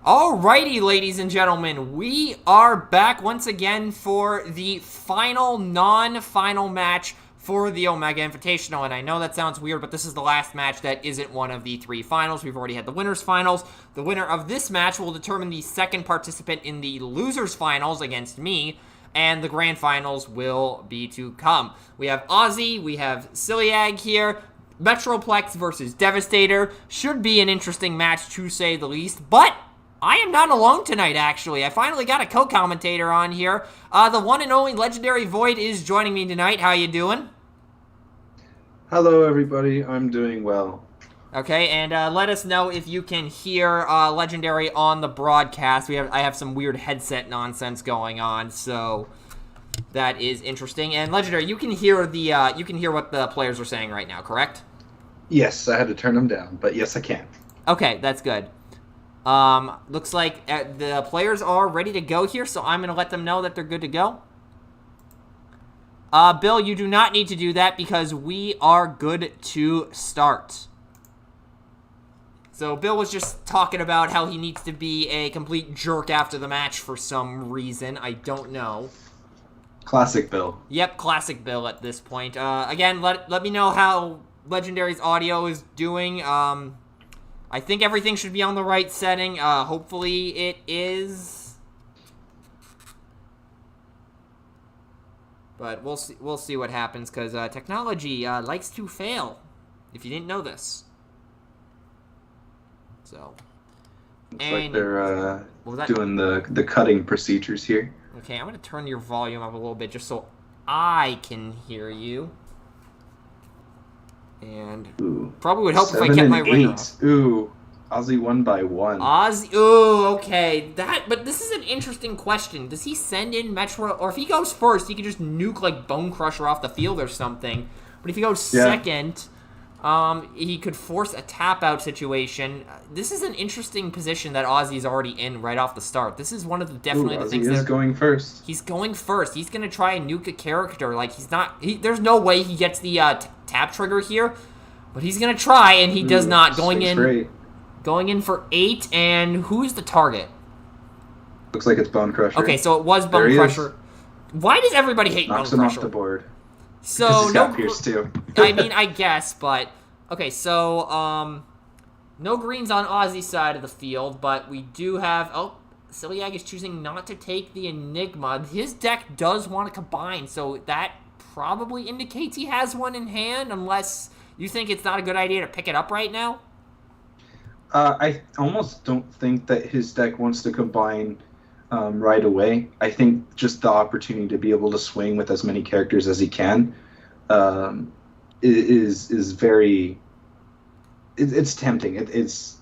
Alrighty, ladies and gentlemen, we are back once again for the final, non-final match for the Omega Invitational. And I know that sounds weird, but this is the last match that isn't one of the three finals. We've already had the winners' finals. The winner of this match will determine the second participant in the losers' finals against me, and the grand finals will be to come. We have Ozzy, we have Siliag here. Metroplex versus Devastator. Should be an interesting match, to say the least, but I am not alone tonight, actually. I finally got a co-commentator on here. The one and only Legendary Void is joining me tonight. How you doing? Hello, everybody. I'm doing well. Okay, and let us know if you can hear Legendary on the broadcast. I have some weird headset nonsense going on, so that is interesting. And Legendary, you can hear what the players are saying right now, correct? Yes, I had to turn them down, but yes, I can. Okay, that's good. Looks like the players are ready to go here, so I'm going to let them know that they're good to go. Bill, you do not need to do that because we are good to start. So Bill was just talking about how he needs to be a complete jerk after the match for some reason. I don't know. Classic Bill. Yep, classic Bill at this point. Again, let me know how Legendary's audio is doing. I think everything should be on the right setting. Hopefully it is. But we'll see what happens, because technology likes to fail, if you didn't know this. So. Looks like they're doing the cutting procedures here. Okay, I'm going to turn your volume up a little bit just so I can hear you. And probably would help if I kept my ringer up. Ooh, Ozzy won by 1. Ozzy, ooh, okay. But this is an interesting question. Does he send in Metro, or if he goes first, he could just nuke like Bone Crusher off the field or something. But if he goes second, he could force a tap out situation. This is an interesting position that Ozzy's already in right off the start. This is one of the the things that he's going first. He's going first. He's gonna try and nuke a character. Like there's no way he gets the tap trigger here, but he's gonna try, and he does not. Going in for 8, and who's the target? Looks like it's Bone Crusher. Okay, so it was Bone Crusher. Why does everybody hate Bone Crusher? Knocks him off the board. So because he's got Pierce too. I mean, I guess, but okay. So no greens on Ozzy's side of the field, but we do have. Oh, Siliag is choosing not to take the Enigma. His deck does want to combine, so that probably indicates he has one in hand, unless you think it's not a good idea to pick it up right now. I almost don't think that his deck wants to combine right away. I think just the opportunity to be able to swing with as many characters as he can is very. It's tempting. It's.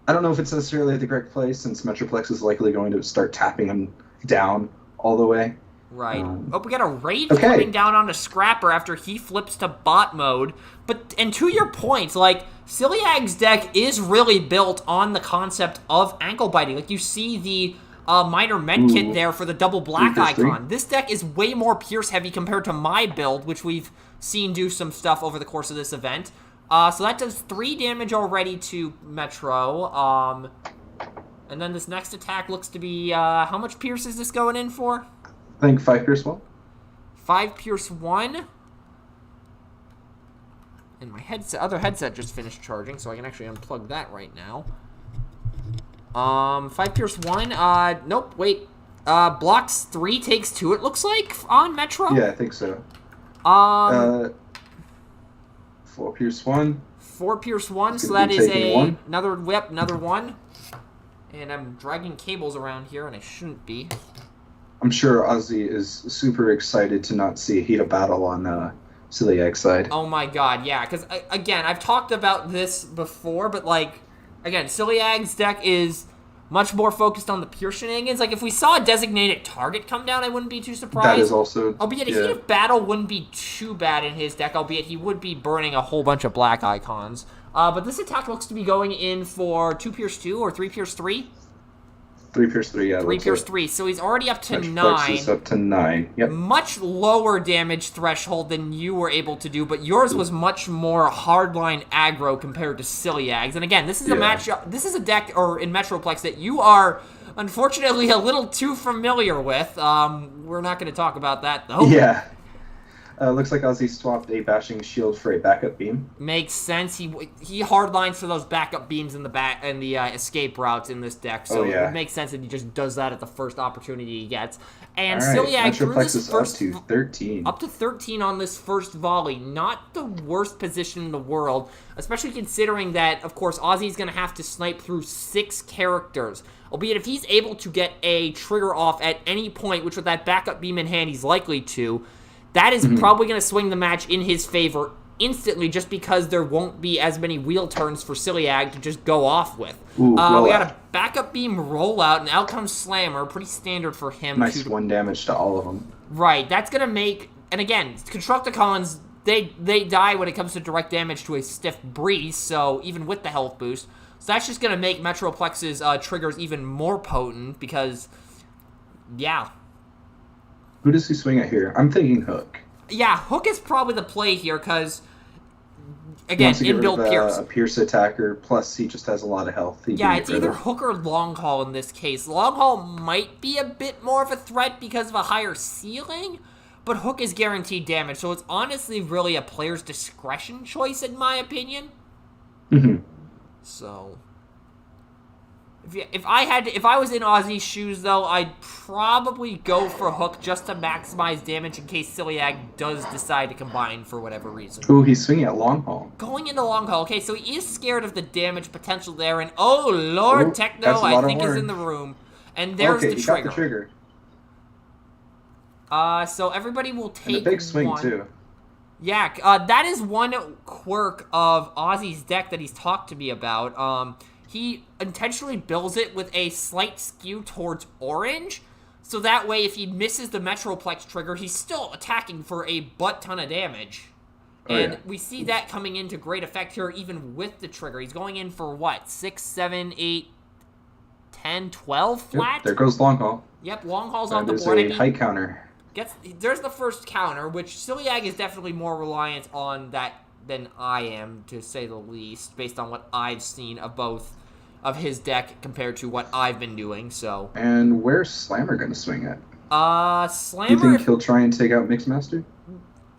I don't know if it's necessarily the correct place, since Metroplex is likely going to start tapping him down all the way. Right. We got a Rage coming down on a Scrapper after he flips to bot mode. And to your point, like, Siliag's deck is really built on the concept of ankle biting. Like, you see the minor medkit there for the double black icon. This deck is way more Pierce heavy compared to my build, which we've seen do some stuff over the course of this event. So that does 3 damage already to Metro. And then this next attack looks to be, how much Pierce is this going in for? I think 5 Pierce 1. 5 Pierce 1. And my other headset just finished charging, so I can actually unplug that right now. 5 Pierce 1. Nope, wait. Blocks 3, takes 2, it looks like, on Metro? Yeah, I think so. 4 Pierce 1. 4 Pierce 1, so that is another whip, another 1. And I'm dragging cables around here, and I shouldn't be. I'm sure Ozzy is super excited to not see a heat of battle on Siliag's side. Oh my god, yeah, because, again, I've talked about this before, but, like, again, Siliag's deck is much more focused on the Pierce shenanigans. Like, if we saw a designated target come down, I wouldn't be too surprised. That is also... Albeit a heat of battle wouldn't be too bad in his deck, albeit he would be burning a whole bunch of black icons. But this attack looks to be going in for 2 Pierce 2 or 3 Pierce 3. 3 Pierce 3, yeah. 3 Pierce 3, so he's already up to Metroplex 9. is up to 9, yep. Much lower damage threshold than you were able to do, but yours was much more hardline aggro compared to Siliag's. And again, this is this is a deck, or in Metroplex, that you are unfortunately a little too familiar with. We're not going to talk about that, though. Yeah. Looks like Ozzy swapped a Bashing Shield for a backup beam. Makes sense. He hardlines for those backup beams in the back and the escape routes in this deck, so it makes sense that he just does that at the first opportunity he gets. And Siliag threw this first up to 13. Up to 13 on this first volley. Not the worst position in the world, especially considering that, of course, Ozzy's going to have to snipe through 6 characters. Albeit if he's able to get a trigger off at any point, which with that backup beam in hand he's likely to, that is probably going to swing the match in his favor instantly, just because there won't be as many wheel turns for Siliag to just go off with. We got a backup beam rollout, and out comes Slammer, pretty standard for him. Nice 1 damage to all of them. Right, that's going to make, and again, Constructicons, they die when it comes to direct damage to a stiff breeze, so even with the health boost. So that's just going to make Metroplex's triggers even more potent, because, yeah. Who does he swing at here? I'm thinking Hook. Yeah, Hook is probably the play here, because, again, inbuilt Pierce. A Pierce attacker, plus he just has a lot of health. Yeah, it's either Hook or Long Haul in this case. Long Haul might be a bit more of a threat because of a higher ceiling, but Hook is guaranteed damage, so it's honestly really a player's discretion choice, in my opinion. So, if I was in Ozzy's shoes, though, I'd probably go for Hook just to maximize damage in case Siliag does decide to combine for whatever reason. Ooh, he's swinging at Long Haul. Going into Long Haul. Okay, so he is scared of the damage potential there, and oh, Lord, Techno, I think, is in the room. And there's the trigger. Got the trigger. So everybody will take and a big swing, too. Yeah, that is one quirk of Ozzy's deck that he's talked to me about. He intentionally builds it with a slight skew towards orange, so that way if he misses the Metroplex trigger, he's still attacking for a butt-ton of damage. And we see that coming into great effect here even with the trigger. He's going in for, what, 6, 7, 8, 10, 12 flat? Yep, there goes Long Haul. Yep, Long Haul's on the board. There's a high counter. There's the first counter, which Siliag is definitely more reliant on that than I am, to say the least, based on what I've seen of both of his deck compared to what I've been doing, so. And where's Slammer going to swing at? Slammer... You think he'll try and take out Mixmaster?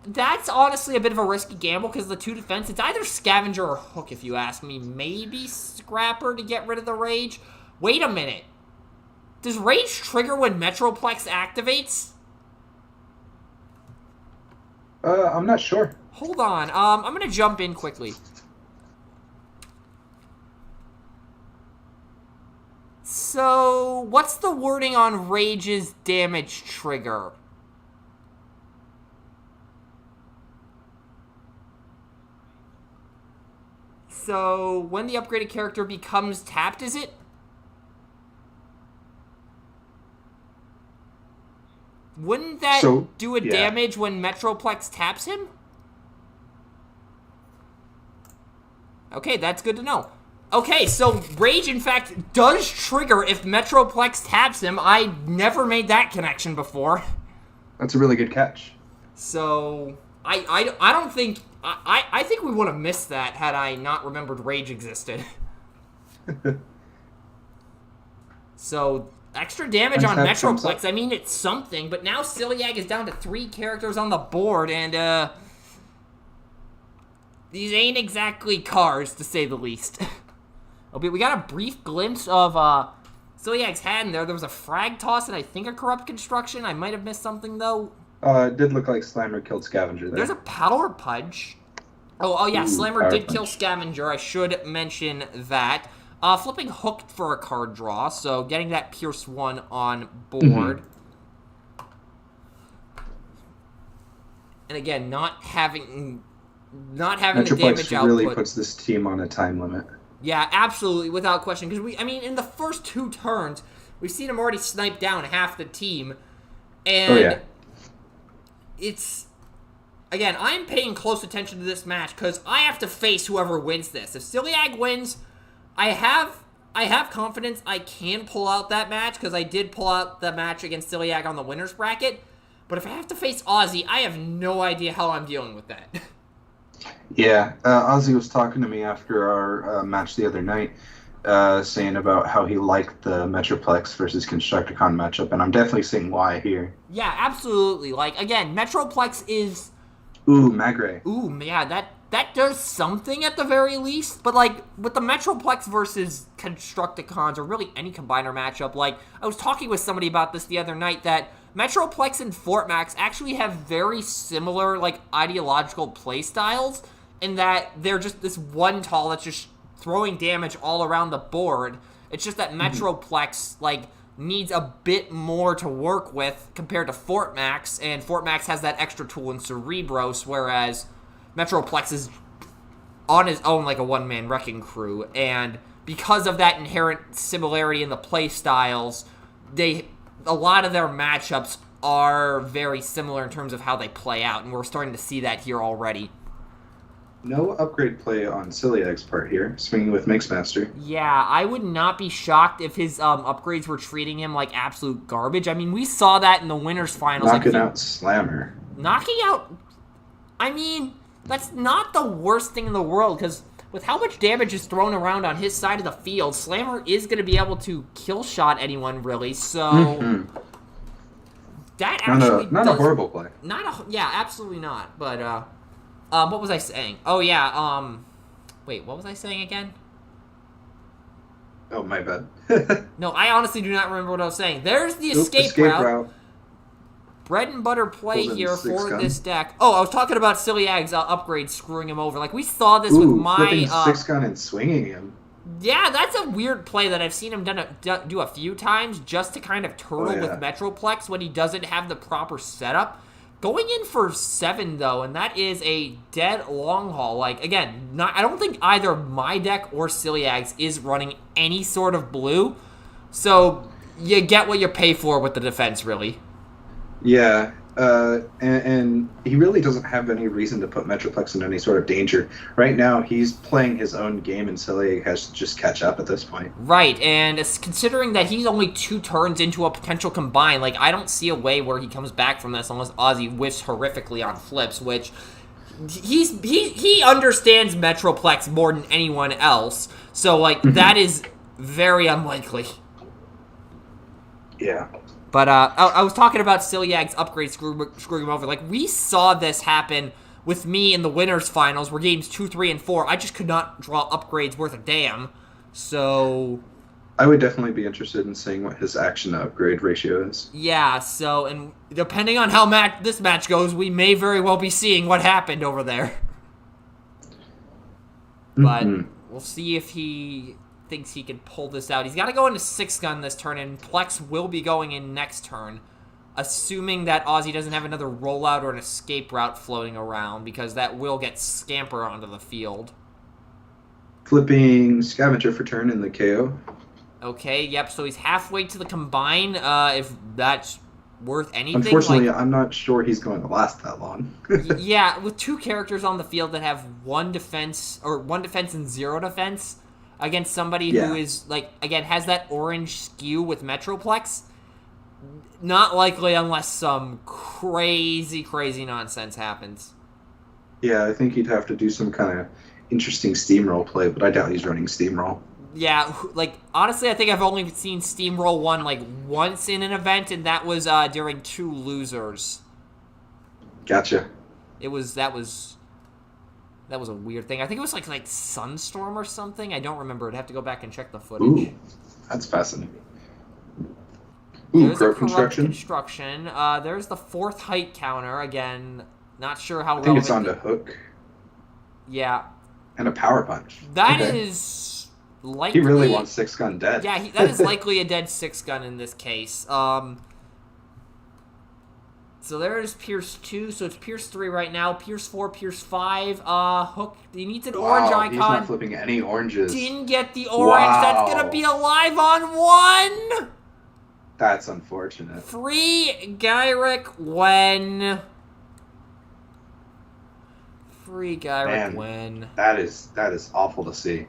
That's honestly a bit of a risky gamble, because the 2 defense, it's either Scavenger or Hook, if you ask me. Maybe Scrapper to get rid of the Rage. Wait a minute. Does Rage trigger when Metroplex activates? I'm not sure. Hold on. I'm going to jump in quickly. So, what's the wording on Rage's damage trigger? So, when the upgraded character becomes tapped, is it? Wouldn't that do a damage when Metroplex taps him? Okay, that's good to know. Okay, so Rage, in fact, does trigger if Metroplex taps him. I never made that connection before. That's a really good catch. So, I don't think... I think we would have missed that had I not remembered Rage existed. So... extra damage on Metroplex, I mean, it's something, but now Siliag is down to 3 characters on the board, and, these ain't exactly cars, to say the least. Okay, we got a brief glimpse of, Siliag's hand there. There was a frag toss and I think a corrupt construction. I might have missed something, though. It did look like Slammer killed Scavenger there. There's a power punch. Oh yeah, Slammer did kill punch. Scavenger. I should mention that. Flipping Hook for a card draw, so getting that Pierce 1 on board. And again, not having the damage Metroplex output. really puts this team on a time limit. Yeah, absolutely, without question. Because in the first 2 turns, we've seen him already snipe down half the team. And it's... again, I'm paying close attention to this match because I have to face whoever wins this. If Siliag wins, I have I have confidence I can pull out that match, because I did pull out the match against Siliag on the winner's bracket. But if I have to face Ozzy, I have no idea how I'm dealing with that. Yeah, Ozzy was talking to me after our match the other night, saying about how he liked the Metroplex versus Constructicon matchup, and I'm definitely seeing why here. Yeah, absolutely. Like, again, Metroplex is... Ooh, Magray. Ooh, yeah, that does something at the very least. But, like, with the Metroplex versus Constructicons, or really any combiner matchup, like, I was talking with somebody about this the other night, that Metroplex and Fort Max actually have very similar, like, ideological play styles, in that they're just this one tall that's just throwing damage all around the board. It's just that Metroplex, like, needs a bit more to work with compared to Fort Max, and Fort Max has that extra tool in Cerebros, whereas Metroplex is on his own like a one-man wrecking crew, and because of that inherent similarity in the play styles, a lot of their matchups are very similar in terms of how they play out, and we're starting to see that here already. No upgrade play on Siliag's part here, swinging with Mixmaster. Yeah, I would not be shocked if his upgrades were treating him like absolute garbage. I mean, we saw that in the winners finals. Knocking out Slammer. Knocking out... I mean, that's not the worst thing in the world, because with how much damage is thrown around on his side of the field, Slammer is going to be able to kill shot anyone, really, so... That actually not a horrible play. Yeah, absolutely not, but, what was I saying? Oh, yeah, wait, what was I saying again? Oh, my bad. No, I honestly do not remember what I was saying. There's the escape route. Bread and butter play here for this deck. Oh, I was talking about Siliag's upgrade screwing him over. Like, we saw this with my... flipping 6-gun and swinging him. Yeah, that's a weird play that I've seen him do a few times just to kind of turtle with Metroplex when he doesn't have the proper setup. Going in for 7, though, and that is a dead long haul. Like, again, I don't think either my deck or Siliag's is running any sort of blue. So, you get what you pay for with the defense, really. Yeah, and he really doesn't have any reason to put Metroplex in any sort of danger. Right now, he's playing his own game, and Siliag has to just catch up at this point. Right, and considering that he's only 2 turns into a potential combine, like, I don't see a way where he comes back from this unless Ozzy whiffs horrifically on flips, which he understands Metroplex more than anyone else, so, like, that is very unlikely. Yeah. But I was talking about Siliag's upgrade screwing him over. Like, we saw this happen with me in the winners finals, where games 2, 3, and 4, I just could not draw upgrades worth a damn. So... I would definitely be interested in seeing what his action to upgrade ratio is. Yeah, so, and depending on how this match goes, we may very well be seeing what happened over there. But we'll see if he thinks he can pull this out. He's got to go into 6-gun this turn, and Plex will be going in next turn, assuming that Ozzy doesn't have another rollout or an escape route floating around, because that will get Scamper onto the field. Flipping Scavenger for turn in the KO. Okay, yep, so he's halfway to the combine, if that's worth anything. Unfortunately, I'm not sure he's going to last that long. Yeah, with 2 characters on the field that have 1 defense and 0 defense, against somebody who is, like, again, has that orange skew with Metroplex, not likely unless some crazy nonsense happens. Yeah, I think he'd have to do some kind of interesting steamroll play, but I doubt he's running steamroll. Yeah, like, honestly, I think I've only seen Steamroll 1, like, once in an event, and that was during 2 losers. Gotcha. That was a weird thing. I think it was like Sunstorm or something. I don't remember. I'd have to go back and check the footage. Ooh, that's fascinating. Ooh, there's Corrupt a Construction. There's the 4th height counter. Again, not sure how I think it's on to Hook. Yeah. And a Power Punch. That is likely... He really wants 6-gun dead. Yeah, that is likely a dead 6-gun in this case. So there's Pierce 2, so it's Pierce 3 right now. Pierce 4, Pierce 5. Hook, he needs an orange icon. He's not flipping any oranges. Didn't get the orange. Wow. That's going to be alive on 1. That's unfortunate. 3 Gyrick when... 3 Gyrick when... That is awful to see.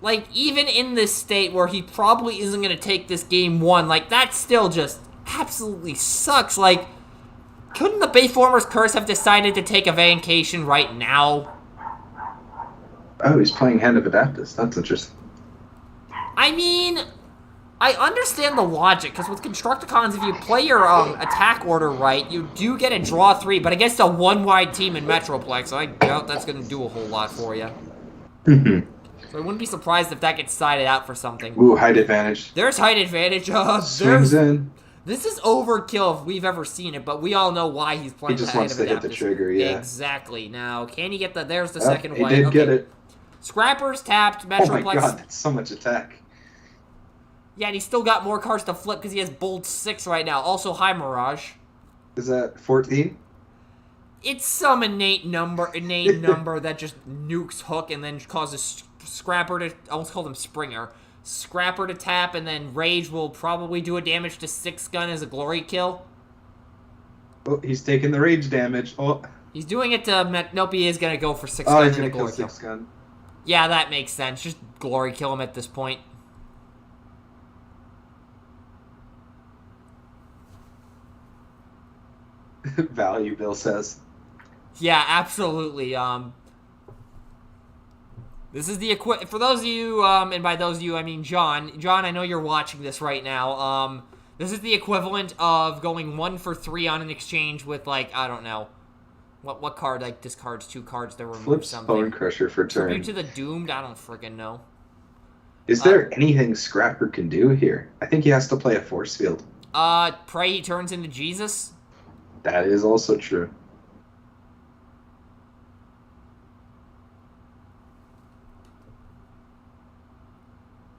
like, even in this state where he probably isn't going to take this game 1, like, that still just absolutely sucks. Like, couldn't the Bayformers Curse have decided to take a vacation right now? Oh, he's playing Hand of Adaptus. That's interesting. I mean, I understand the logic, because with Constructicons, if you play your attack order right, you do get a draw 3, but against a 1-wide team in Metroplex, I doubt that's going to do a whole lot for you. So I wouldn't be surprised if that gets sided out for something. Ooh, height advantage. There's height advantage. Swings in. This is overkill if we've ever seen it, but we all know why he's playing. He just wants to hit the trigger, yeah. Exactly. Now, can he get the... There's the second white. He did get it. Scrapper's tapped. Metroplex. Oh my god, that's so much attack. Yeah, and he's still got more cards to flip because he has Bold 6 right now. Also, High Mirage. Is that 14? It's some innate number that just nukes Hook and then causes Scrapper to... I almost called him Springer. Scrapper to tap, and then Rage will probably do a damage to 6-gun as a glory kill. Oh, he's taking the rage damage. Oh. He's doing it to... Nope, he is going to go for 6-gun and a glory kill. 6-gun. Yeah, that makes sense. Just glory kill him at this point. Value, Bill says. Yeah, absolutely. This is the for those of you, and by those of you, I mean John. John, I know you're watching this right now. This is the equivalent of going 1 for 3 on an exchange with, like, I don't know. What card, like, discards 2 cards to remove Flips something. Bone Crusher for turn. Tribute to the Doomed? I don't freaking know. Is there anything Scrapper can do here? I think he has to play a force field. Pray he turns into Jesus? That is also true.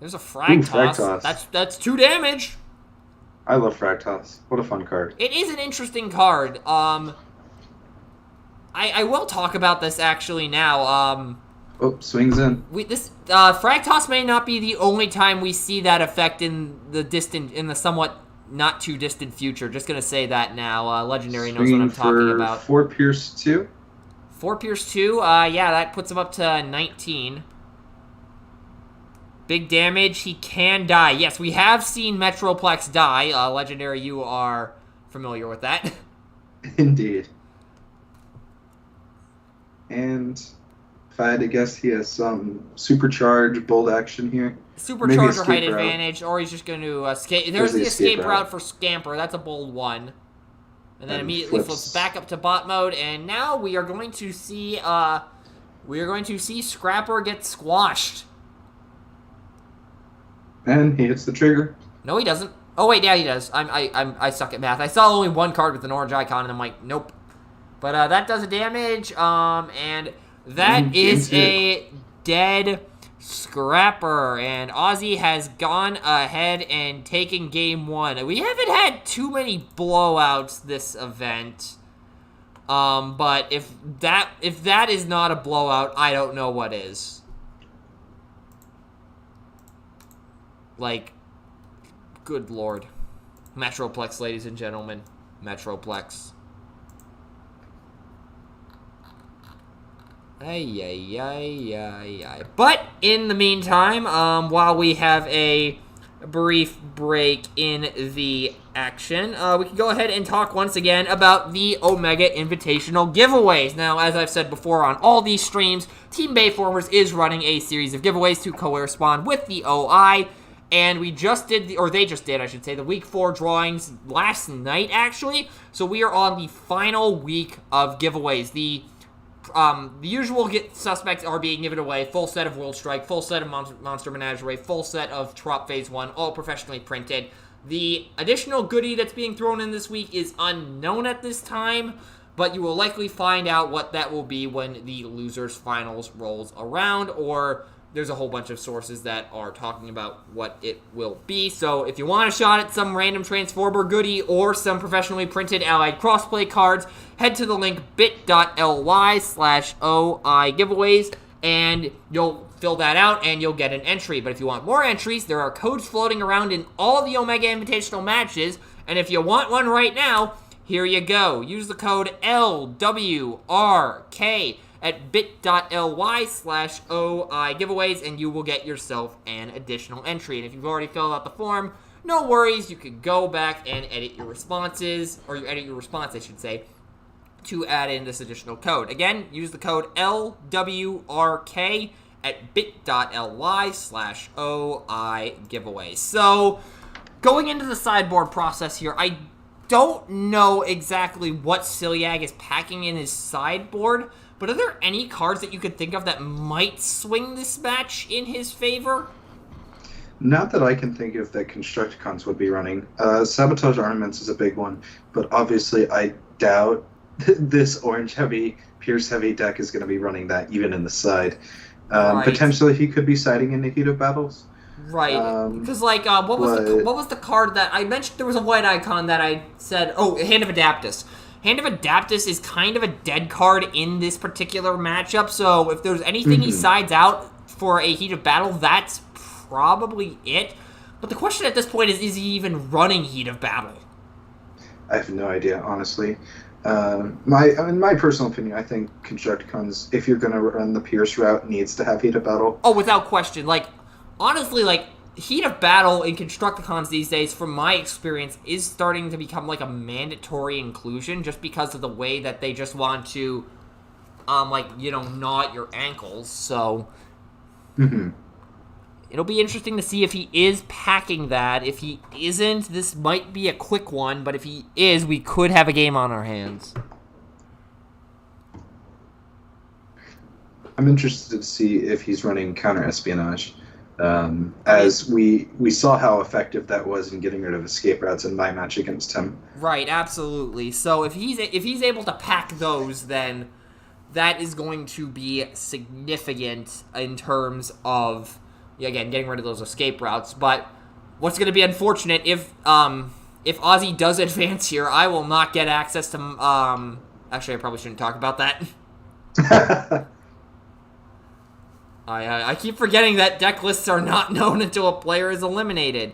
There's a frag toss. Frag toss. That's 2 damage. I love Frag Toss. What a fun card. It is an interesting card. I will talk about this actually now. Oh, swings in. Frag Toss may not be the only time we see that effect in the somewhat not too distant future. Just gonna say that now. Legendary knows what I'm talking about. 4 Pierce 2. 4 Pierce 2. Yeah, that puts him up to 19. Big damage. He can die. Yes, we have seen Metroplex die. Legendary, you are familiar with that. Indeed. And if I had to guess, he has some supercharge bold action here. Supercharge or height advantage, or he's just going to escape. There's the escape route for Scamper. That's a bold one. And then immediately flips back up to bot mode. And now we are going to see Scrapper get squashed. And he hits the trigger. No, he doesn't. Oh wait, yeah, he does. I suck at math. I saw only one card with an orange icon, and I'm like, nope. But that does a damage. And that is a dead Scrapper. And Ozzy has gone ahead and taken game 1. We haven't had too many blowouts this event. But if that is not a blowout, I don't know what is. Like, good lord. Metroplex, ladies and gentlemen. Metroplex. Ay. But, in the meantime, while we have a brief break in the action, we can go ahead and talk once again about the Omega Invitational giveaways. Now, as I've said before on all these streams, Team Bayformers is running a series of giveaways to correspond with the OI. And we just did, they just did, I should say, the week 4 drawings last night, actually. So we are on the final week of giveaways. The usual suspects are being given away. Full set of World Strike, full set of Monster Menagerie, full set of Trop Phase 1, all professionally printed. The additional goodie that's being thrown in this week is unknown at this time, but you will likely find out what that will be when the Losers Finals rolls around, or there's a whole bunch of sources that are talking about what it will be. So if you want a shot at some random Transformer goodie or some professionally printed Allied Crossplay cards, head to the link bit.ly/OI giveaways, and you'll fill that out and you'll get an entry. But if you want more entries, there are codes floating around in all the Omega Invitational matches, and if you want one right now, here you go. Use the code LWRK at bit.ly/OI giveaways, and you will get yourself an additional entry. And if you've already filled out the form, no worries, you can go back and edit your responses, or you edit your response, I should say, to add in this additional code. Again, use the code LWRK at bit.ly/OI giveaway. So, going into the sideboard process here, I don't know exactly what Siliag is packing in his sideboard, but are there any cards that you could think of that might swing this match in his favor? Not that I can think of that Constructicons would be running. Sabotage Armaments is a big one, but obviously I doubt this orange-heavy, Pierce-heavy deck is going to be running that even in the side. Right. Potentially he could be siding in the heat of battles. Right, because what was the card that I mentioned? There was a white icon that I said, Hand of Adaptus. Hand of Adaptus is kind of a dead card in this particular matchup, so if there's anything he sides out for a heat of battle, that's probably it. But the question at this point is he even running heat of battle? I have no idea, honestly. In my personal opinion, I think Constructicons, if you're going to run the Pierce route, needs to have heat of battle. Oh, without question. Honestly, heat of battle in Constructicons these days, from my experience, is starting to become a mandatory inclusion just because of the way that they just want to, gnaw at your ankles. So, it'll be interesting to see if he is packing that. If he isn't, this might be a quick one, but if he is, we could have a game on our hands. I'm interested to see if he's running counter-espionage. As we saw how effective that was in getting rid of escape routes in my match against him. Right, absolutely. So if he's able to pack those, then that is going to be significant in terms of, again, getting rid of those escape routes. But what's going to be unfortunate, if Ozzy does advance here, I will not get access to... actually, I probably shouldn't talk about that. I keep forgetting that deck lists are not known until a player is eliminated.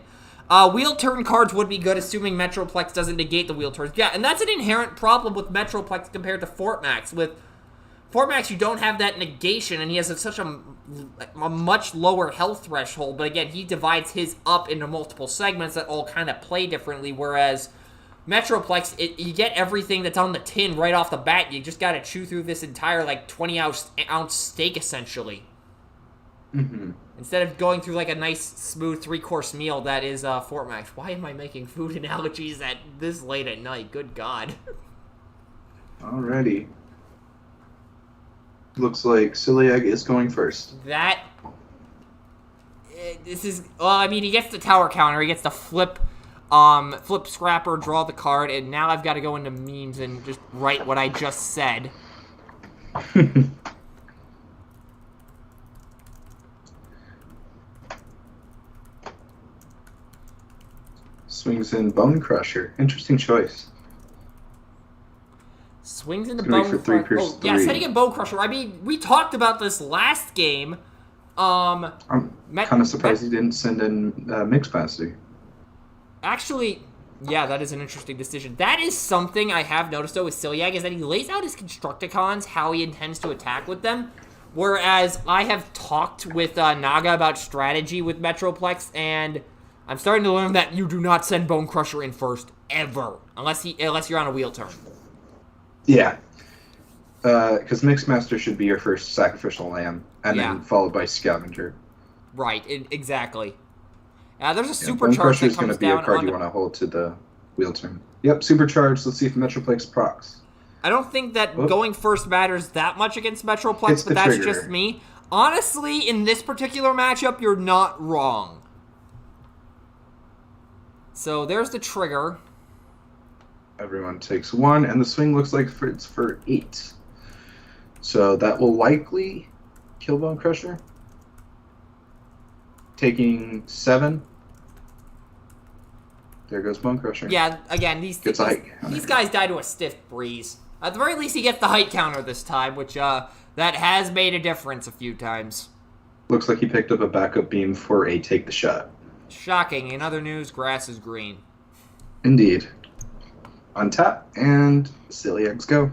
Wheel turn cards would be good, assuming Metroplex doesn't negate the wheel turns. Yeah, and that's an inherent problem with Metroplex compared to Fort Max. With Fort Max, you don't have that negation, and he has such a much lower health threshold. But again, he divides his up into multiple segments that all kind of play differently, whereas Metroplex, you get everything that's on the tin right off the bat. You just got to chew through this entire 20-ounce steak, essentially. Instead of going through a nice, smooth 3-course meal that is Fort Max. Why am I making food analogies at this late at night? Good God. Alrighty. Looks like Siliag is going first. This is... he gets the tower counter. He gets the flip scrapper, draw the card, and now I've got to go into memes and just write what I just said. Swings in Bone Crusher. Interesting choice. Swings into Bone Crusher. Yeah, setting in Bone Crusher. We talked about this last game. I'm kind of surprised he didn't send in Mixmaster. Actually, yeah, that is an interesting decision. That is something I have noticed, though, with Siliag, is that he lays out his Constructicons, how he intends to attack with them. Whereas I have talked with Naga about strategy with Metroplex, and I'm starting to learn that you do not send Bone Crusher in first, ever. Unless you're on a wheel turn. Yeah. Because Mixmaster should be your first sacrificial lamb, and then followed by Scavenger. Right, exactly. There's a supercharge Bone Crusher that is going comes to be a down card on you want to hold to the wheel turn. Yep, supercharged. Let's see if Metroplex procs. I don't think that going first matters that much against Metroplex, but that's just me. Honestly, in this particular matchup, you're not wrong. So there's the trigger. Everyone takes 1, and the swing looks like it's for 8. So that will likely kill Bone Crusher. Taking 7. There goes Bone Crusher. Yeah, again, these guys die to a stiff breeze. At the very least, he gets the height counter this time, which that has made a difference a few times. Looks like he picked up a backup beam for a take the shot. Shocking. In other news, grass is green. Indeed. Untap, and Siliag's go.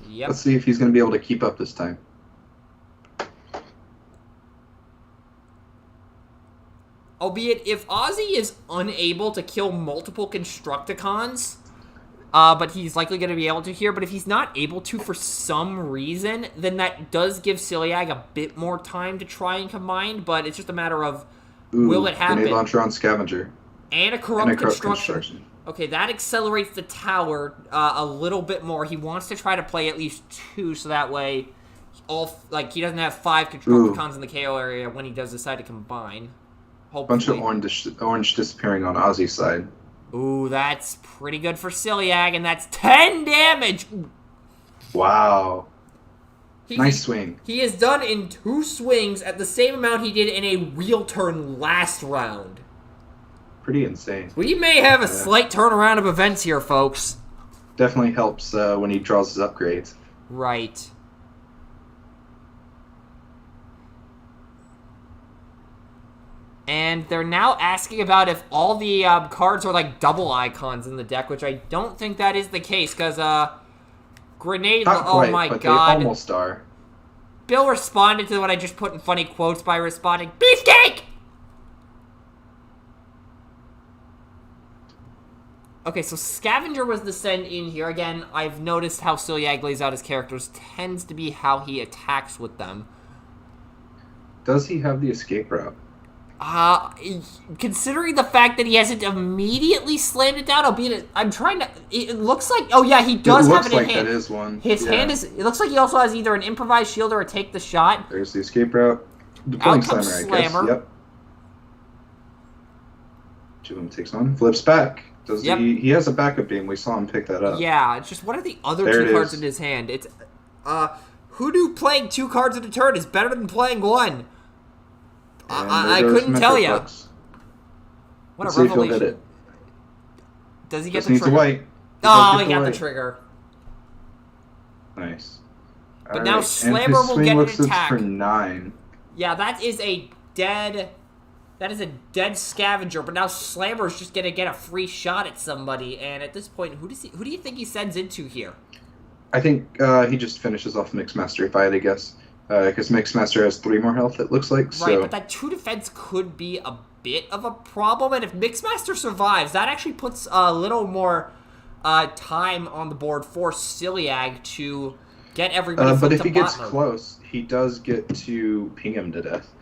Yep. Let's see if he's going to be able to keep up this time. Albeit, if Ozzy is unable to kill multiple Constructicons, but he's likely going to be able to here, but if he's not able to for some reason, then that does give Siliag a bit more time to try and combine, but it's just a matter of, will it happen? Grenade launcher on Scavenger. And a corrupt construction. Okay, that accelerates the tower a little bit more. He wants to try to play at least 2, so that way he doesn't have 5 Constructicons in the KO area when he does decide to combine. Hopefully. Bunch of orange disappearing on Ozzy's side. Ooh, that's pretty good for Siliag, and that's 10 damage! Wow. Nice swing. He is done in 2 swings at the same amount he did in a real turn last round. Pretty insane. We may have a slight turnaround of events here, folks. Definitely helps when he draws his upgrades. Right. And they're now asking about if all the cards are like double icons in the deck, which I don't think that is the case, because Grenade... Not quite, oh my but god. They almost are. Bill responded to what I just put in funny quotes by responding, Beefcake! Okay, so Scavenger was the send in here. Again, I've noticed how Siliag lays out his characters tends to be how he attacks with them. Does he have the escape route? Considering the fact that he hasn't immediately slammed it down, albeit I'm trying to... It looks like... Oh, yeah, he does have it in hand. It looks like that is one. His hand is... It looks like he also has either an improvised shield or a take the shot. There's the escape route. Out comes Slammer. Yep. Jim takes one. Flips back. He has a backup beam. We saw him pick that up. Yeah, it's just what are the other 2 cards in his hand? It's... Hoodoo playing 2 cards in a turn is better than playing 1. I couldn't tell you. What a revelation. Does he get the trigger? White. Oh, he got the trigger. Nice. But now Slammer will get an attack. For 9. Yeah, that is a dead Scavenger, but now Slammer's just gonna get a free shot at somebody, and at this point, who do you think he sends into here? I think he just finishes off Mixmaster, if I had to guess. Because Mixmaster has 3 more health, it looks like. Right, but that 2 defense could be a bit of a problem, and if Mixmaster survives, that actually puts a little more time on the board for Siliag to get everybody but if he gets close, he does get to ping him to death.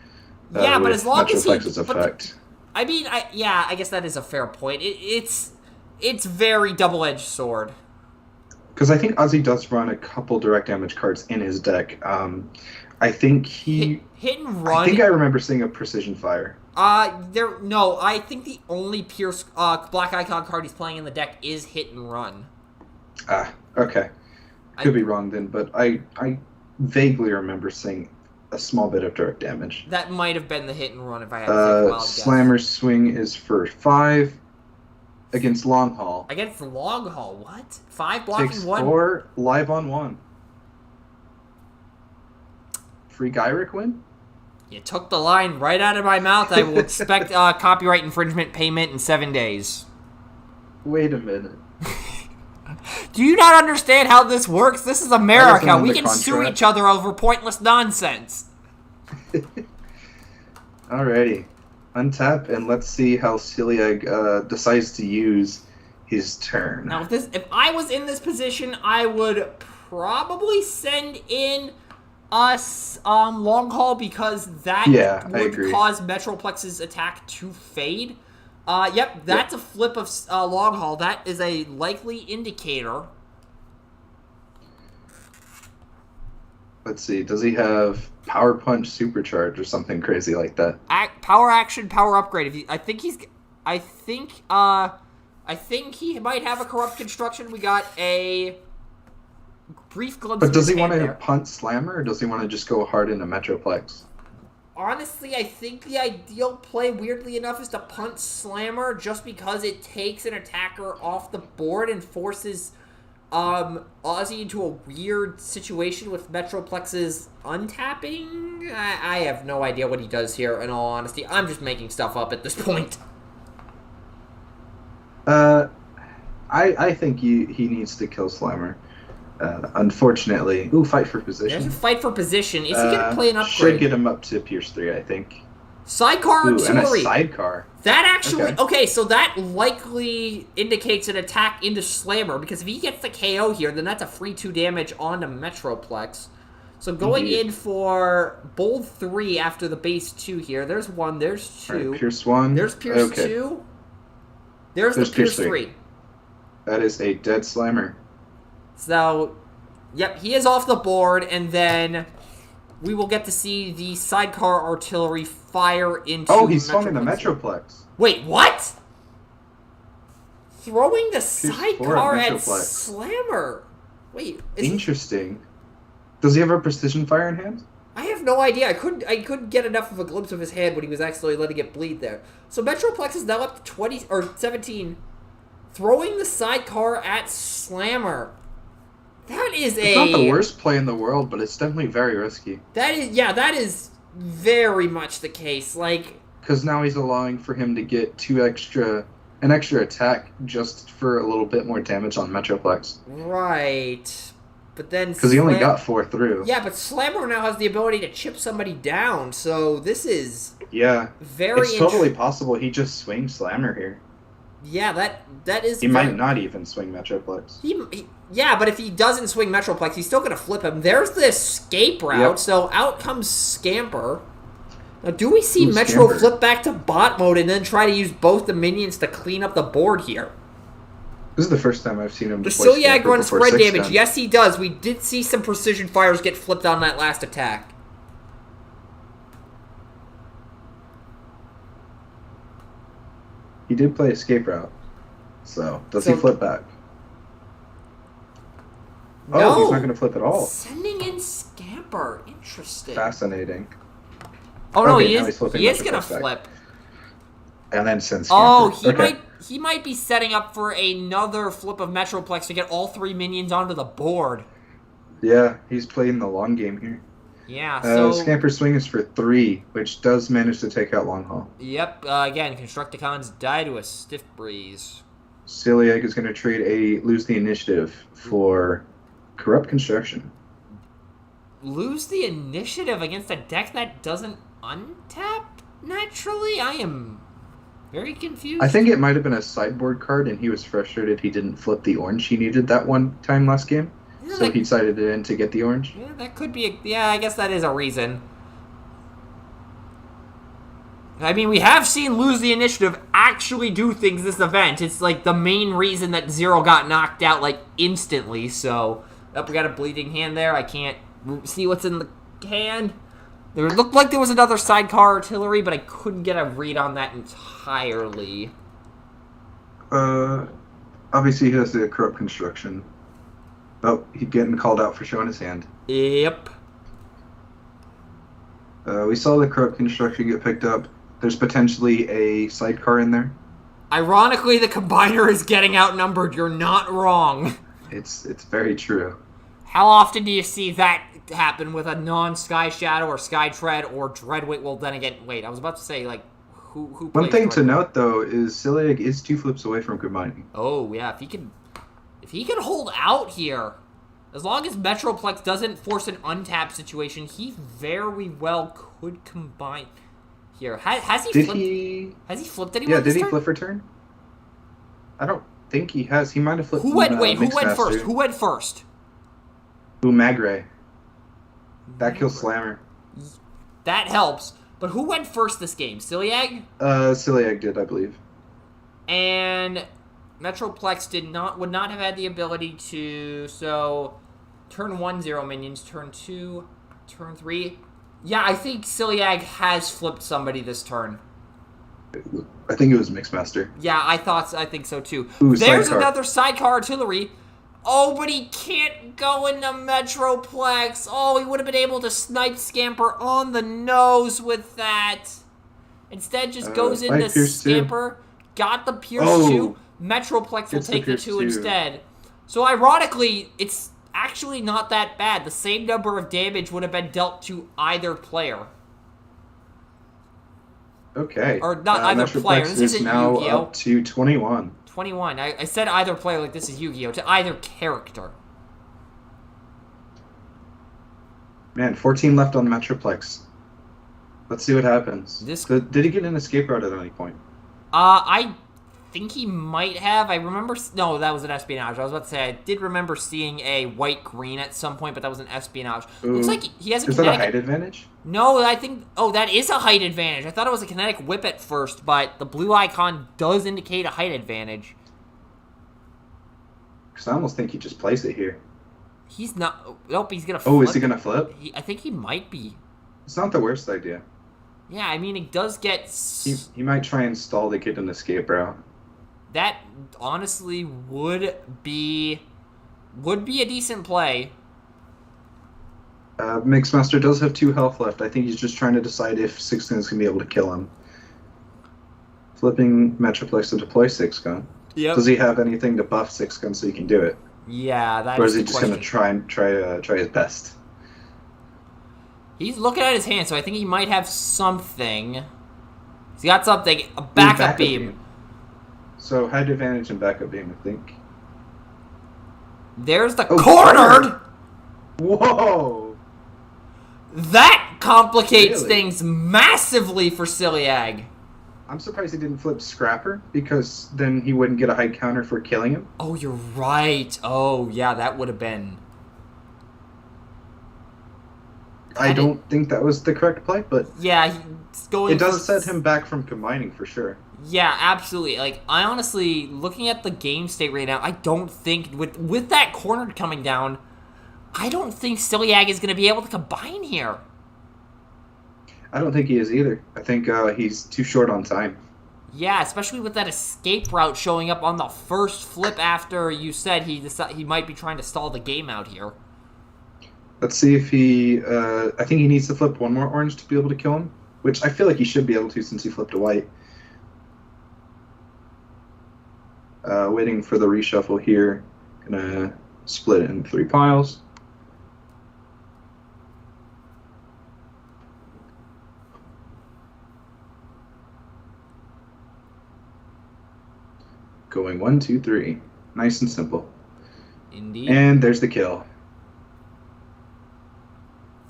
Yeah, but as long as he... effect. I mean, I guess that is a fair point. It's very double-edged sword. Because I think Ozzy does run a couple direct damage cards in his deck. I think he... Hit and run... I think I remember seeing a Precision Fire. No, I think the only Pierce black icon card he's playing in the deck is Hit and Run. Okay. Could be wrong then, but I vaguely remember seeing a small bit of direct damage. That might have been the Hit and Run if I had to take a wild guess. Slammer's swing is for 5 against Long Haul. Against Long Haul, what? 5 blocking Takes 1? 4 live on 1. Free Gyrick win? You took the line right out of my mouth. I will expect copyright infringement payment in 7 days. Wait a minute. Do you not understand how this works? This is America. We can sue each other over pointless nonsense. Alrighty. Untap, and let's see how Siliag decides to use his turn. Now, if I was in this position, I would probably send in us Long Haul, because that would cause Metroplex's attack to fade. Yep, that's a flip of Long Haul. That is a likely indicator. Let's see. Does he have Power Punch Supercharge or something crazy like that? Power Action, Power Upgrade. I think he might have a Corrupt Construction. We got a brief glimpse. But does he want to punt Slammer, or does he want to just go hard into Metroplex? Honestly, I think the ideal play, weirdly enough, is to punt Slammer, just because it takes an attacker off the board and forces Ozzy into a weird situation with Metroplex's untapping. I have no idea what he does here, in all honesty. I'm just making stuff up at this point. I think he needs to kill Slammer. Unfortunately. Ooh, fight for position. There's a fight for position. Is he going to play an upgrade? Should get him up to Pierce 3, I think. Sidecar Ooh, and a artillery. sidecar. That actually... Okay, so that likely indicates an attack into Slammer, because if he gets the KO here, then that's a free 2 damage onto Metroplex. So going in for bold 3 after the base 2 here. There's 1, there's 2. Right, Pierce 1. There's Pierce 2. There's the Pierce 3. That is a dead Slammer. So, yep, he is off the board, and then we will get to see the sidecar artillery fire into Oh, he swung in the Metroplex. Wait, what? Throwing the sidecar at Slammer. Wait, interesting. Does he have a precision fire in hand? I have no idea. I couldn't get enough of a glimpse of his hand when he was actually letting it bleed there. So Metroplex is now up to 20 or 17. Throwing the sidecar at Slammer. That is It's not the worst play in the world, but it's definitely very risky. That is very much the case. Like, because now he's allowing for him to get an extra attack just for a little bit more damage on Metroplex. Right. But then because he only got 4 through. Yeah, but Slammer now has the ability to chip somebody down, so this is very. It's totally possible he just swings Slammer here. Yeah, that is. He might not even swing Metroplex. Yeah, but if he doesn't swing Metroplex, he's still gonna flip him. There's the escape route, so out comes Scamper. Now, do we see Metro flip back to bot mode and then try to use both the minions to clean up the board here? This is the first time I've seen him. The Siliag runs spread damage. Yes, he does. We did see some precision fires get flipped on that last attack. He did play escape route. So, does he flip back? No. Oh, he's not going to flip at all. Sending in Scamper. Interesting. Fascinating. Oh, no, he is going to flip. And then send Scamper. Oh, he might be setting up for another flip of Metroplex to get all 3 minions onto the board. Yeah, he's playing the long game here. Yeah, so... Scamper swing is for 3, which does manage to take out Long Haul. Yep, again, Constructicons die to a stiff breeze. Siliag is going to trade lose the initiative for Corrupt Construction. Lose the initiative against a deck that doesn't untap naturally? I am very confused. I think it might have been a sideboard card, and he was frustrated he didn't flip the orange he needed that one time last game. Yeah, so he decided it in to get the orange. Yeah, that could be... yeah, I guess that is a reason. I mean, we have seen Lose the Initiative actually do things this event. It's like the main reason that Zero got knocked out, like, instantly. So, we got a bleeding hand there. I can't see what's in the hand. There looked like there was another sidecar artillery, but I couldn't get a read on that entirely. Obviously he has the Corrupt Construction. Oh, he's getting called out for showing his hand. Yep. We saw the Corrupt Construction get picked up. There's potentially a sidecar in there. Ironically, the Combiner is getting outnumbered. You're not wrong. It's very true. How often do you see that happen with a non-Sky Shadow or Sky Tread or Dreadweight? Well, then again, wait, I was about to say, like, who One thing to note, though, is Siliag is 2 flips away from combining. Oh, yeah, if he can hold out here, as long as Metroplex doesn't force an untap situation, he very well could combine here. Has he flipped anyone? Yeah, did he flip for turn? I don't think he has. He might have flipped. Who went first? Who went first? Magre. That kills Slammer. That helps. But who went first this game? Siliag? Siliag did, I believe. And Metroplex would not have had the ability to, so turn 1, 0 minions, turn 2, turn 3. Yeah, I think Siliag has flipped somebody this turn. I think it was Mixmaster. Yeah, I think so too. Ooh, there's another sidecar artillery. Oh, but he can't go into Metroplex. Oh, he would have been able to snipe Scamper on the nose with that. Instead, just goes into Scamper. Got the Pierce 2. Metroplex will take the 2 instead. So, ironically, it's actually not that bad. The same number of damage would have been dealt to either player. Okay. Or not either player. This isn't now Yu-Gi-Oh! Up to 21. 21. I said either player like this is Yu-Gi-Oh! To either character. Man, 14 left on the Metroplex. Let's see what happens. Did he get an escape route at any point? I think he might have. I remember... No, that was an espionage. I was about to say, I did remember seeing a white-green at some point, but that was an espionage. Ooh. Looks like he has a Is kinetic... that a height advantage? No, I think... Oh, that is a height advantage. I thought it was a kinetic whip at first, but the blue icon does indicate a height advantage. Because I almost think he just plays it here. He's not... Nope, he's going to flip. Oh, is he going to flip? I think he might be. It's not the worst idea. Yeah, I mean, it does get... He might try and stall to get an escape route. That, honestly, would be a decent play. Mixmaster does have 2 health left. I think he's just trying to decide if 6 Gun's going to be able to kill him. Flipping Metroplex to deploy 6 Gun. Yep. Does he have anything to buff 6 Gun so he can do it? Yeah, that's Or is he just going to try his best? He's looking at his hand, so I think he might have something. He's got something. A backup beam. So, height advantage and backup beam, I think. There's the cornered! Whoa! That complicates Really? things massively for Siliag. I'm surprised he didn't flip Scrapper, because then he wouldn't get a height counter for killing him. Oh, you're right. Oh, yeah, that would have been... I don't think that was the correct play, but yeah, he's going. It does set him back from combining for sure. Yeah, absolutely. Like, I honestly, looking at the game state right now, I don't think with that corner coming down, I don't think Siliag is going to be able to combine here. I don't think he is either. I think he's too short on time. Yeah, especially with that escape route showing up on the first flip after you said he might be trying to stall the game out here. Let's see if he... I think he needs to flip 1 more orange to be able to kill him, which I feel like he should be able to since he flipped a white. Waiting for the reshuffle here. Gonna split it in 3 piles. Going 1, 2, 3. Nice and simple. Indeed. And there's the kill.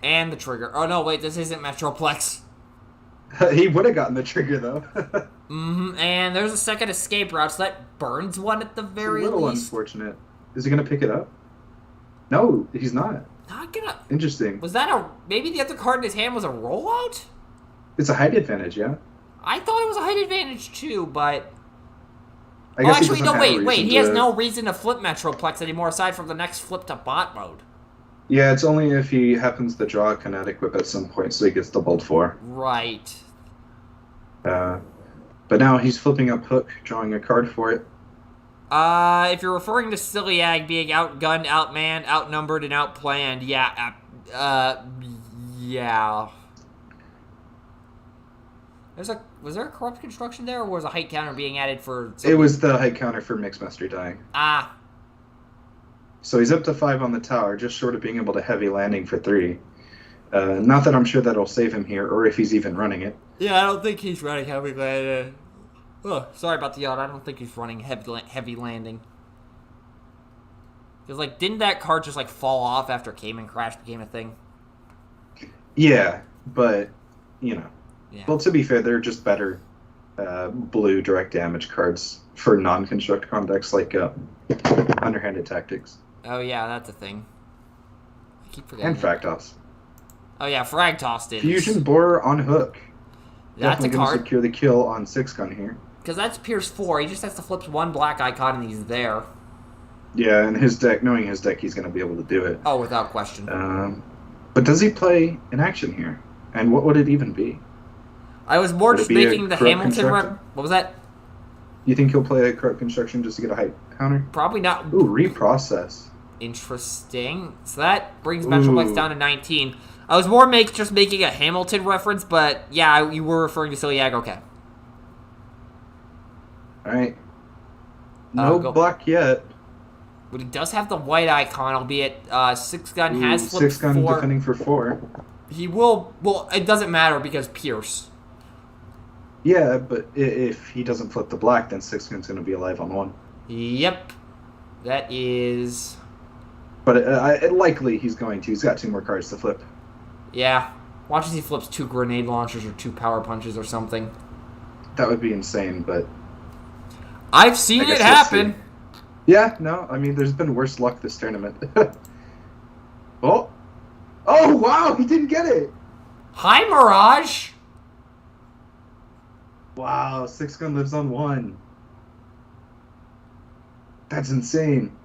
And the trigger. Oh, no, wait, this isn't Metroplex. He would have gotten the trigger, though. And there's a second escape route, so that burns one at the very least. It's a little unfortunate. Is he going to pick it up? No, he's not. Not gonna... Interesting. Was that a... Maybe the other card in his hand was a rollout? It's a height advantage, yeah. I thought it was a height advantage, too, but... I guess actually, no, wait. He has to... no reason to flip Metroplex anymore, aside from the next flip to bot mode. Yeah, it's only if he happens to draw a kinetic whip at some point, so he gets the bolt 4. Right. But now he's flipping up Hook, drawing a card for it. If you're referring to Siliag being outgunned, outmanned, outnumbered, and outplanned, yeah, yeah. Was there a corrupt construction there, or was a height counter being added for... It was the height counter for Mixmaster dying. Ah. So he's up to 5 on the tower, just short of being able to heavy landing for 3. Not that I'm sure that'll save him here, or if he's even running it. Yeah, I don't think he's running heavy landing. Oh, sorry about the yawn. I don't think he's running heavy landing. Because, like, didn't that card just, like, fall off after Cayman Crash became a thing? Yeah, but, you know. Yeah. Well, to be fair, they're just better blue direct damage cards for non-Constructicon decks, like Underhanded Tactics. Oh, yeah, that's a thing. I keep forgetting. And Fractos. Oh, yeah, Frag Tossed it. Fusion Borer on Hook. That's Definitely a going card. to secure the kill on 6 Gun here. Because that's Pierce 4. He just has to flip 1 black icon and he's there. Yeah, and his deck, knowing his deck, he's going to be able to do it. Oh, without question. But does he play an action here? And what would it even be? I was more Would just it be a making the corrupt Hamilton... construction? What was that? You think he'll play a corrupt construction just to get a height counter? Probably not. Ooh, reprocess. Interesting. So that brings Metroplex down to 19. I was more just making a Hamilton reference, but yeah, you were referring to Siliag. Okay. Alright. No black yet. But he does have the white icon, albeit 6 Gun has flipped 6 Gun 4. defending for 4. He will... Well, it doesn't matter because Pierce. Yeah, but if he doesn't flip the black, then 6 Gun's going to be alive on 1. Yep. That is... But likely he's going to. He's got 2 more cards to flip. Yeah. Watch as he flips 2 grenade launchers or 2 power punches or something. That would be insane, but... I've seen it happen. Yeah, no, I mean, there's been worse luck this tournament. Oh! Oh, wow, he didn't get it! Hi, Mirage! Wow, 6-gun lives on 1. That's insane.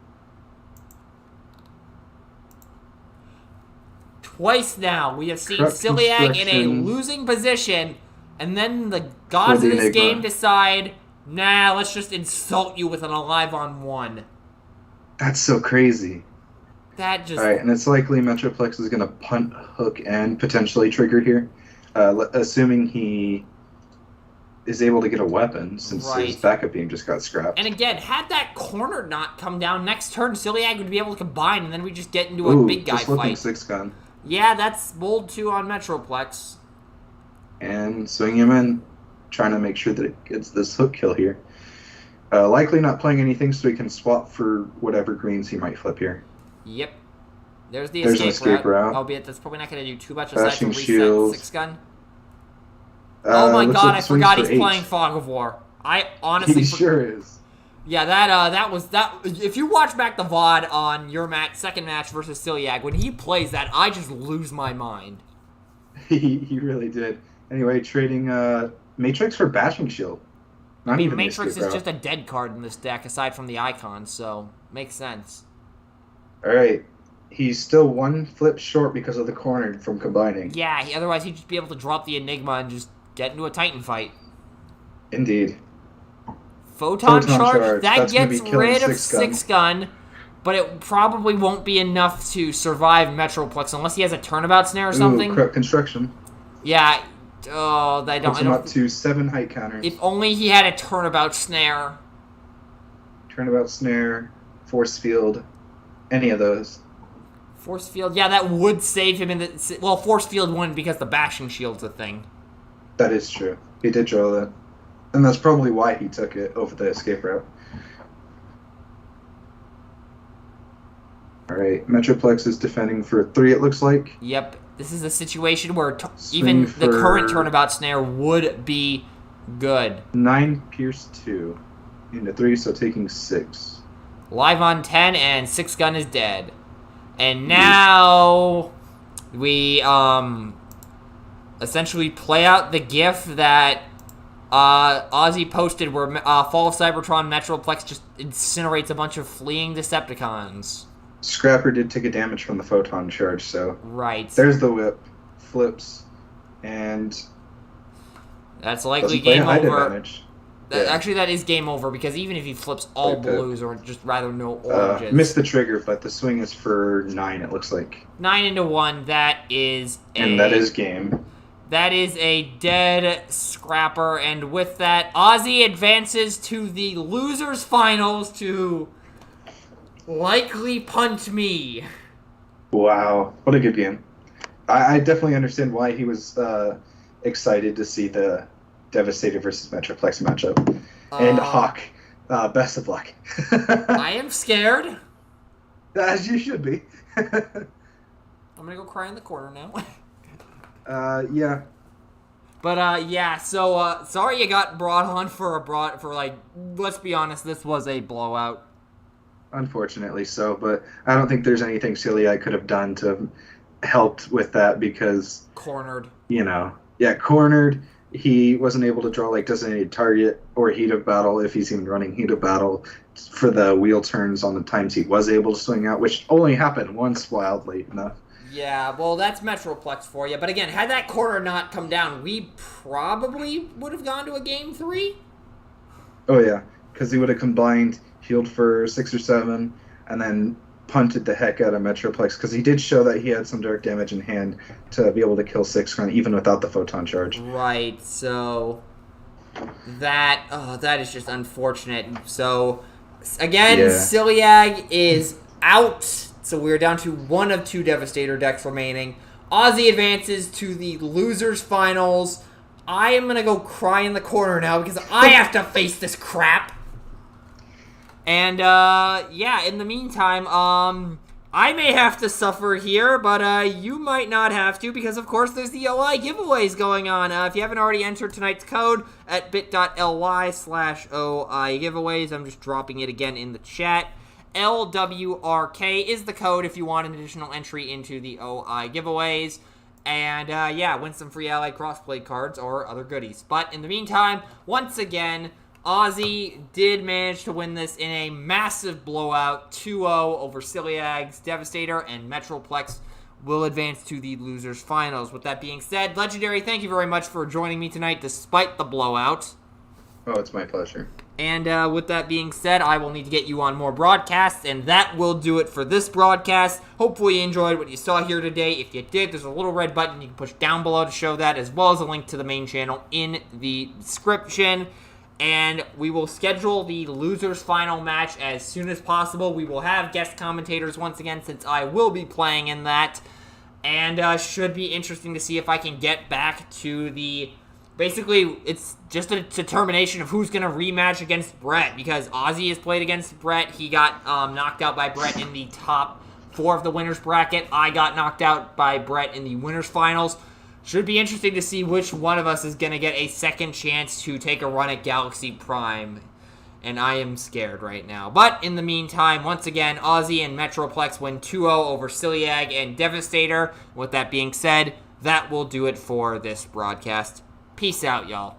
Twice now, we have seen Siliag in a losing position, and then the gods of this game decide, nah, let's just insult you with an alive on 1. That's so crazy. That just... Alright, and it's likely Metroplex is going to punt, hook, and potentially trigger here. Assuming he is able to get a weapon, since his backup beam just got scrapped. And again, had that corner not come down next turn, Siliag would be able to combine, and then we just get into a big guy fight. 6-gun. Yeah, that's bold 2 on Metroplex. And swing him in, trying to make sure that it gets this hook kill here. Likely not playing anything, so he can swap for whatever greens he might flip here. Yep. There's the an escape route. Albeit that's probably not going to do too much aside from reset shields. 6-gun. Oh my god, I forgot he's playing Fog of War. I honestly... He sure is. Yeah, that was... If you watch back the VOD on your second match versus Siliag, when he plays that, I just lose my mind. He really did. Anyway, trading Matrix for Bashing Shield. I mean, Matrix is just a dead card in this deck, aside from the icon, so makes sense. Alright. He's still 1 flip short because of the corner from combining. Yeah, otherwise he'd just be able to drop the Enigma and just get into a Titan fight. Indeed. Photon charge, that gets rid of 6-gun, but it probably won't be enough to survive Metroplex unless he has a turnabout snare or something. Corrupt construction. Yeah. Oh, I don't. Puts him up to 7 height counters. If only he had a turnabout snare. Turnabout snare, force field, any of those. Force field, yeah, that would save him in the... Well, force field wouldn't because the bashing shield's a thing. That is true. He did draw that. And that's probably why he took it over the escape route. Alright, Metroplex is defending for 3, it looks like. Yep. This is a situation where even the current turnabout snare would be good. 9 Pierce 2 into 3, so taking 6. Live on 10, and 6-gun is dead. And now we essentially play out the GIF that Ozzy posted where Fall of Cybertron Metroplex just incinerates a bunch of fleeing Decepticons. Scrapper did take a damage from the photon charge, so... Right. There's the whip. Flips. And... That's likely game over. Yeah. Actually, that is game over, because even if he flips all blues, or just rather no oranges... Missed the trigger, but the swing is for 9, it looks like. 9 into 1, that is a... And that is game. That is a dead Scrapper, and with that, Ozzy advances to the losers finals to... likely punt me. Wow, what a good game. I definitely understand why he was excited to see the Devastator versus Metroplex matchup. And Hawk, best of luck. I am scared. As you should be. I'm gonna go cry in the corner now. Yeah. But yeah, so sorry you got brought on for like, let's be honest, this was a blowout. Unfortunately so, but I don't think there's anything silly I could have done to have helped with that because... Cornered. You know. Yeah, cornered. He wasn't able to draw, like, designated target or heat of battle if he's even running heat of battle for the wheel turns on the times he was able to swing out, which only happened once, wildly enough. Yeah, well, that's Metroplex for you. But again, had that corner not come down, we probably would have gone to a game 3. Oh, yeah, because he would have combined... healed for 6 or 7, and then punted the heck out of Metroplex, because he did show that he had some dark damage in hand to be able to kill 6-gun even without the photon charge. Right, so that is just unfortunate. So, again, Siliag is out, so we're down to 1 of 2 Devastator decks remaining. Ozzy advances to the losers finals. I am going to go cry in the corner now, because I have to face this crap. And, yeah, in the meantime, I may have to suffer here, but you might not have to because, of course, there's the OI giveaways going on. If you haven't already entered tonight's code at bit.ly/OI giveaways, I'm just dropping it again in the chat. LWRK is the code if you want an additional entry into the OI giveaways. And, yeah, win some free Allied Crossplay cards or other goodies. But in the meantime, once again, Ozzy did manage to win this in a massive blowout, 2-0 over Siliag's Devastator, and Metroplex will advance to the losers finals. With that being said, Legendary, thank you very much for joining me tonight despite the blowout. Oh, it's my pleasure. And with that being said, I will need to get you on more broadcasts, and that will do it for this broadcast. Hopefully you enjoyed what you saw here today. If you did, there's a little red button you can push down below to show that, as well as a link to the main channel in the description. And we will schedule the losers final match as soon as possible. We will have guest commentators once again, since I will be playing in that. And should be interesting to see if I can get back to the... Basically, it's just a determination of who's going to rematch against Brett, because Ozzy has played against Brett. He got knocked out by Brett in the top 4 of the winners bracket. I got knocked out by Brett in the winners finals. Should be interesting to see which one of us is going to get a second chance to take a run at Galaxy Prime. And I am scared right now. But in the meantime, once again, Ozzy and Metroplex win 2-0 over Siliag and Devastator. With that being said, that will do it for this broadcast. Peace out, y'all.